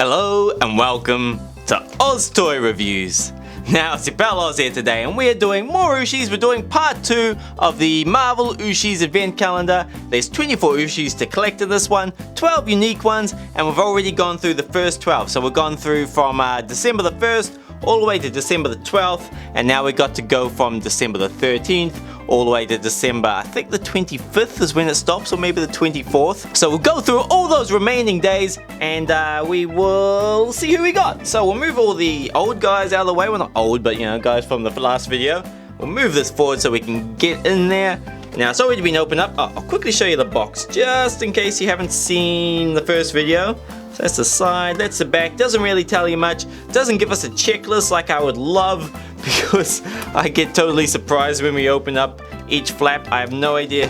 Hello and welcome to Oz Toy Reviews. Now, it's your pal Oz here today, and we're doing more Ooshis. We're doing part 2 of the Marvel Ooshis Advent Calendar. There's 24 Ooshis to collect in this one, 12 unique ones, and we've already gone through the first 12. So we've gone through from December the 1st all the way to December the 12th, and now we got to go from December the 13th all the way to December, I think the 25th is when it stops, or maybe the 24th. So we'll go through all those remaining days, and we will see who we got. So we'll move all the old guys out of the way. Well, not old, but you know, guys from the last video. We'll move this forward so we can get in there. Now, it's already been opened up. I'll quickly show you the box, just in case you haven't seen the first video. So that's the side, that's the back. Doesn't really tell you much. Doesn't give us a checklist like I would love, because I get totally surprised when we open up each flap. I have no idea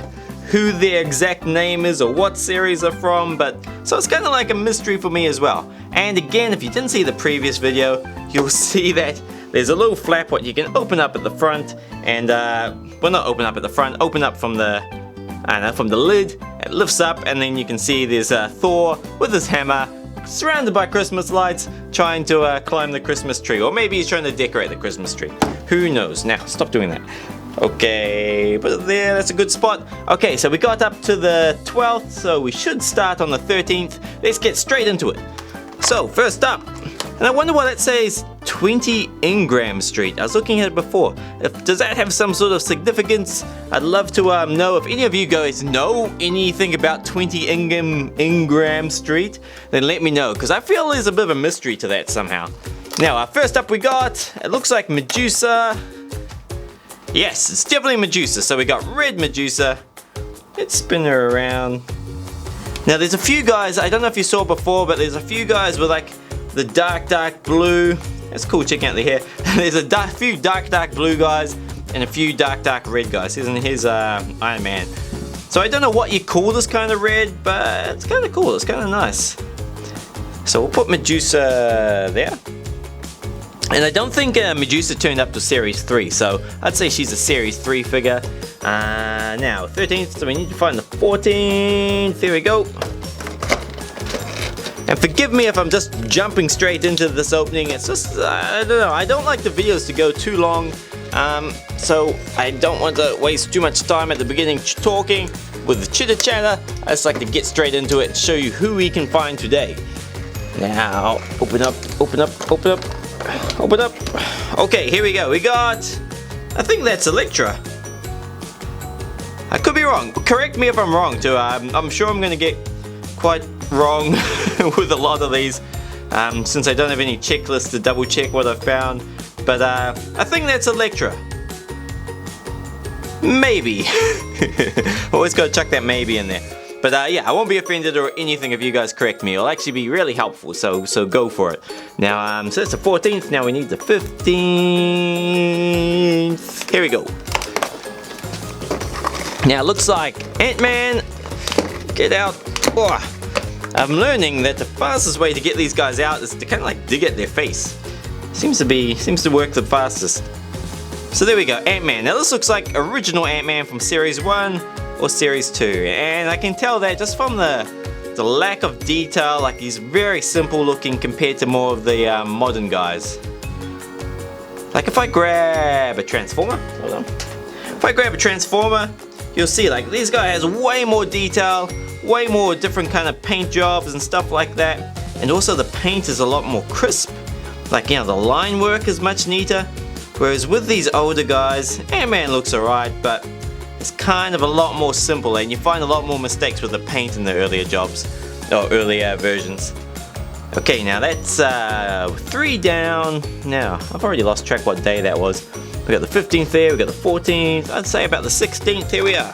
who their exact name is or what series they're from, but so it's kind of like a mystery for me as well. And again, if you didn't see the previous video, you'll see that there's a little flap what you can open up at the front, and well, not open up at the front, open up from the, I don't know, from the lid. It lifts up, and then you can see there's Thor with his hammer, surrounded by Christmas lights, trying to climb the Christmas tree. Or maybe he's trying to decorate the Christmas tree. Who knows? Now, stop doing that. Okay, put it there, that's a good spot. Okay, so we got up to the 12th, so we should start on the 13th. Let's get straight into it. So, first up, and I wonder why that says 20 Ingram Street. I was looking at it before. Does that have some sort of significance? I'd love to know if any of you guys know anything about 20 Ingram Street. Then let me know, because I feel there's a bit of a mystery to that somehow. Now, first up we got, it looks like Medusa. Yes, it's definitely Medusa. So we got red Medusa. Let's spin her around. Now there's a few guys, I don't know if you saw before, but there's a few guys with like the dark blue. That's cool, checking out the hair. There's a few dark blue guys and a few dark red guys. Here's Iron Man. So I don't know what you call this kind of red, but it's kind of cool, it's kind of nice. So we'll put Medusa there. And I don't think Medusa turned up to Series 3, so I'd say she's a Series 3 figure. Now, 13th, so we need to find the 14th. There we go. And forgive me if I'm just jumping straight into this opening. It's just, I don't know, I don't like the videos to go too long. So I don't want to waste too much time at the beginning talking with the chitter chatter. I just like to get straight into it and show you who we can find today. Now, open up. Open up. Okay, here we go. We got, I think that's Elektra. I could be wrong. Correct me if I'm wrong too. I'm sure I'm going to get quite wrong with a lot of these, since I don't have any checklists to double check what I've found. But I think that's Elektra. Maybe. Always got to chuck that maybe in there. But yeah, I won't be offended or anything if you guys correct me. It'll actually be really helpful, so go for it. Now, so that's the 14th. Now we need the 15th. Here we go. Now, it looks like Ant-Man. Get out. Oh. I'm learning that the fastest way to get these guys out is to kind of like dig at their face. Seems to work the fastest. So there we go, Ant-Man. Now this looks like original Ant-Man from Series 1 or Series 2. And I can tell that just from the lack of detail, like he's very simple looking compared to more of the modern guys. Like if I grab a Transformer, hold on. If I grab a Transformer, you'll see like this guy has way more detail, way more different kind of paint jobs and stuff like that. And also the paint is a lot more crisp. Like, you know, the line work is much neater. Whereas with these older guys, Ant-Man looks alright, but it's kind of a lot more simple, and you find a lot more mistakes with the paint in the earlier jobs, or earlier versions. Okay, now that's 3 down. Now, I've already lost track what day that was. We got the 15th there, we got the 14th, I'd say about the 16th, here we are.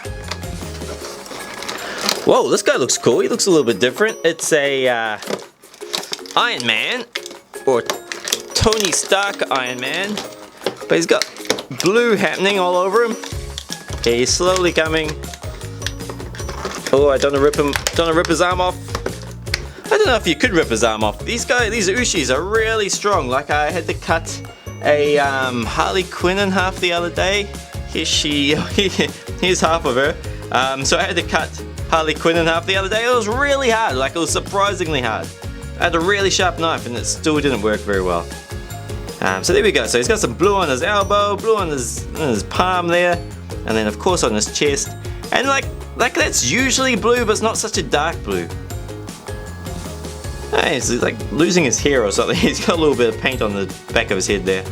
Whoa, this guy looks cool, he looks a little bit different. It's a Iron Man, or Tony Stark Iron Man, but he's got blue happening all over him. Okay, he's slowly coming. Oh, I don't want to rip his arm off. I don't know if you could rip his arm off. These Ooshis are really strong. Like I had to cut a Harley Quinn in half the other day. Here's half of her. So I had to cut Harley Quinn in half the other day. It was really hard. Like it was surprisingly hard. I had a really sharp knife and it still didn't work very well. So there we go. So he's got some blue on his elbow, blue on his palm there, and then of course on his chest. And like that's usually blue, but it's not such a dark blue. Hey, he's like losing his hair or something. He's got a little bit of paint on the back of his head there.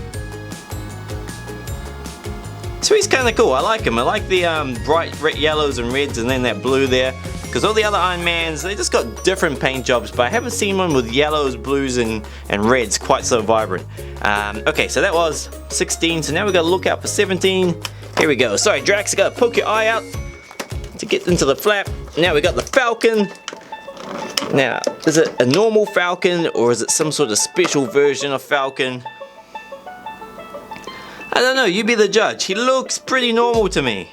So he's kind of cool. I like him. I like the bright red yellows and reds and then that blue there. Because all the other Iron Mans, they just got different paint jobs, but I haven't seen one with yellows, blues, and reds quite so vibrant. Okay, so that was 16, so now we've got to look out for 17. Here we go. Sorry, Drax, you got to poke your eye out to get into the flap. Now we got the Falcon. Now, is it a normal Falcon, or is it some sort of special version of Falcon? I don't know, you be the judge. He looks pretty normal to me.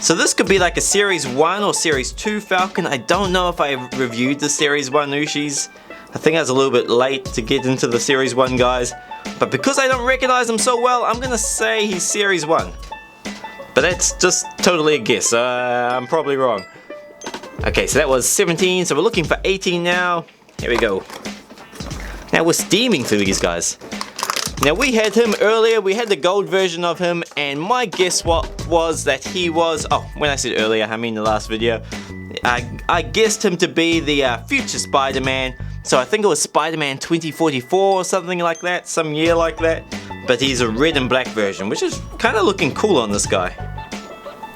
So this could be like a Series 1 or Series 2 Falcon. I don't know if I reviewed the Series 1 Ushis. I think I was a little bit late to get into the Series 1 guys. But because I don't recognize them so well, I'm going to say he's Series 1. But that's just totally a guess. I'm probably wrong. Okay, so that was 17. So we're looking for 18 now. Here we go. Now we're steaming through these guys. Now we had him earlier, we had the gold version of him, and my guess was that he was, oh, when I said earlier, I mean the last video, I guessed him to be the future Spider-Man, so I think it was Spider-Man 2044 or something like that, some year like that, but he's a red and black version, which is kind of looking cool on this guy.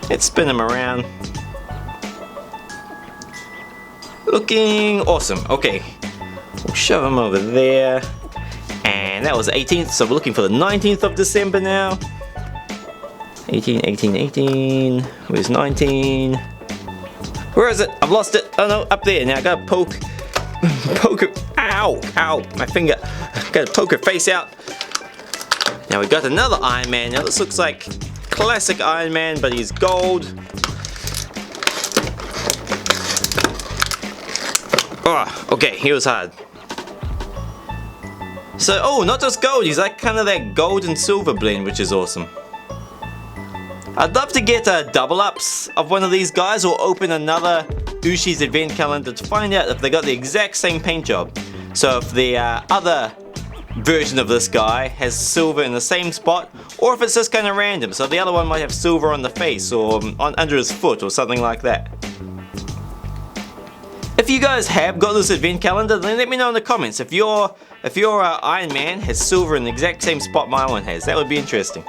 Let's spin him around. Looking awesome. Okay, we'll shove him over there. And that was 18th, so we're looking for the 19th of December now. 18, 18, 18. Where's 19? Where is it? I've lost it. Oh no, up there. Now I gotta poke her. Ow, ow, my finger. Gotta poke her face out. Now we got another Iron Man. Now this looks like classic Iron Man, but he's gold. Oh, okay, he was hard. So, oh, not just gold, he's like kind of that gold and silver blend, which is awesome. I'd love to get double ups of one of these guys or open another Ushi's Advent Calendar to find out if they got the exact same paint job. So if the other version of this guy has silver in the same spot, or if it's just kind of random. So the other one might have silver on the face or under his foot or something like that. If you guys have got this Advent Calendar, then let me know in the comments if your Iron Man has silver in the exact same spot my one has. That would be interesting.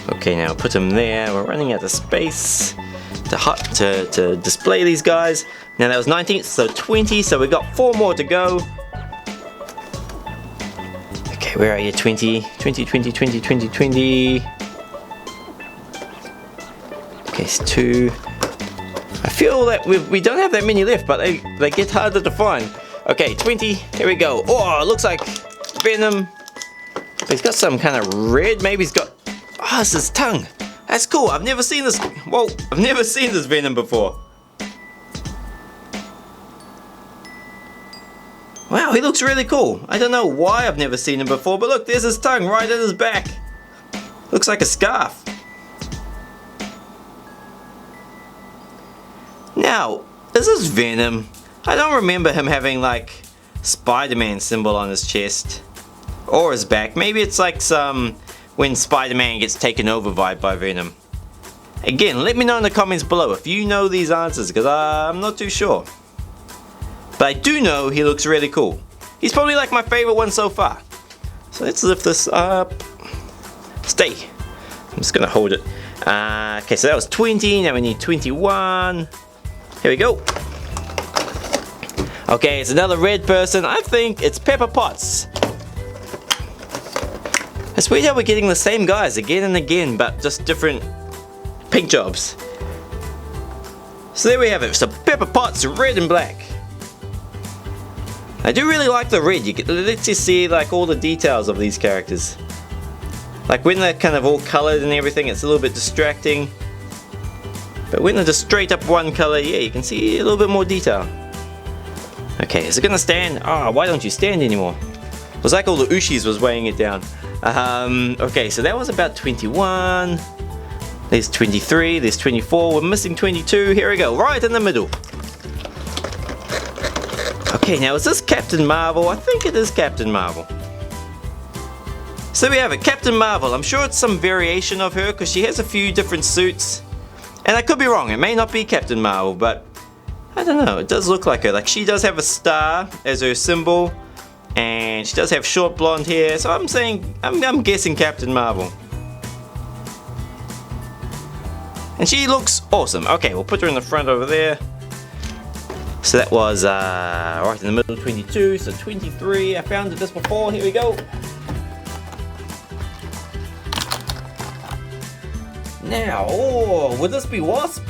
Okay, now put him there. We're running out of space to display these guys. Now that was 19th, so 20, so we got 4 more to go. Okay, where are you? 20, 20, 20, 20, 20, 20. Okay, it's 2. I feel that we don't have that many left, but they get harder to find. Okay, 20, here we go. Oh, it looks like Venom. He's got some kind of red, maybe he's got, oh, it's his tongue. That's cool, I've never seen this, whoa, I've never seen this Venom before. Wow, he looks really cool. I don't know why I've never seen him before, but look, there's his tongue right at his back. Looks like a scarf. Now, is this Venom? I don't remember him having like Spider-Man symbol on his chest or his back. Maybe it's like some when Spider-Man gets taken over vibe by Venom. Again, let me know in the comments below if you know these answers, because I'm not too sure. But I do know he looks really cool. He's probably like my favorite one so far. So let's lift this up. Stay. I'm just gonna hold it. Okay, so that was 20, now we need 21. Here we go. Okay, it's another red person. I think it's Pepper Potts. It's weird how we're getting the same guys again and again, but just different paint jobs. So there we have it. So Pepper Potts, red and black. I do really like the red. It lets you see like all the details of these characters. Like when they're kind of all colored and everything, it's a little bit distracting. But when they're just straight up one color, yeah, you can see a little bit more detail. Okay, is it gonna stand? Ah, why don't you stand anymore? It was like all the Ushis was weighing it down. Okay, so that was about 21. There's 23, there's 24, we're missing 22. Here we go, right in the middle. Okay, now is this Captain Marvel? I think it is Captain Marvel. So we have it, Captain Marvel. I'm sure it's some variation of her because she has a few different suits. And I could be wrong, it may not be Captain Marvel, but I don't know, it does look like her. Like, she does have a star as her symbol, and she does have short blonde hair, so I'm guessing Captain Marvel. And she looks awesome. Okay, we'll put her in the front over there. So that was right in the middle, 22, so 23. I found it just before, here we go. Now, oh, would this be Wasp?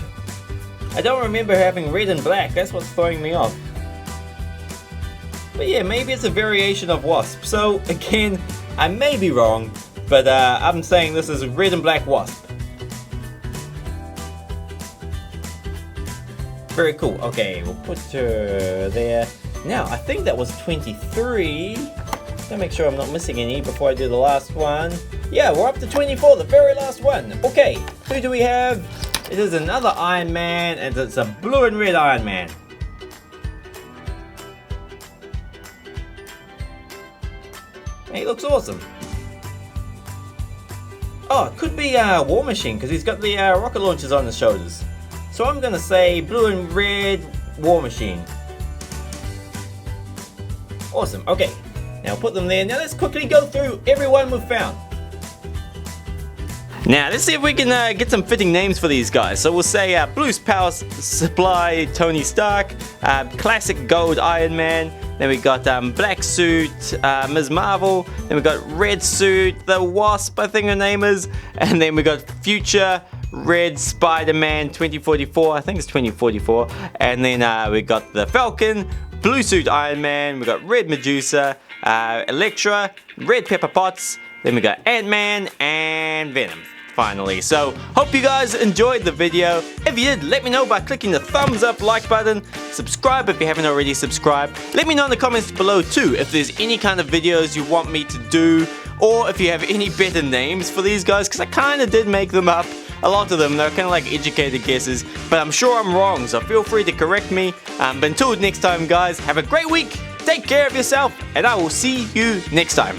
I don't remember having red and black, that's what's throwing me off. But yeah, maybe it's a variation of Wasp. So again, I may be wrong, but I'm saying this is red and black Wasp. Very cool. Okay, we'll put her there. Now, I think that was 23. Gotta make sure I'm not missing any before I do the last one. Yeah, we're up to 24, the very last one. Okay, who do we have? It is another Iron Man, and it's a blue and red Iron Man. He looks awesome. Oh, it could be War Machine, because he's got the rocket launchers on his shoulders. So I'm gonna say blue and red War Machine. Awesome, okay. Now put them there. Now let's quickly go through everyone we've found. Now let's see if we can get some fitting names for these guys. So we'll say Blue's Power Supply Tony Stark, Classic Gold Iron Man, then we got Black Suit Ms. Marvel, then we got Red Suit the Wasp, I think her name is, and then we got Future Red Spider-Man 2044, I think it's 2044, and then we got the Falcon, Blue Suit Iron Man, we got Red Medusa, Elektra, Red Pepper Potts, then we got Ant-Man and Venom finally. So hope you guys enjoyed the video. If you did, let me know by clicking the thumbs up like button. Subscribe if you haven't already subscribed. Let me know in the comments below too if there's any kind of videos you want me to do, or if you have any better names for these guys, because I kind of did make them up. A lot of them, they're kind of like educated guesses, but I'm sure I'm wrong, so feel free to correct me. But until next time guys, have a great week, take care of yourself, and I will see you next time.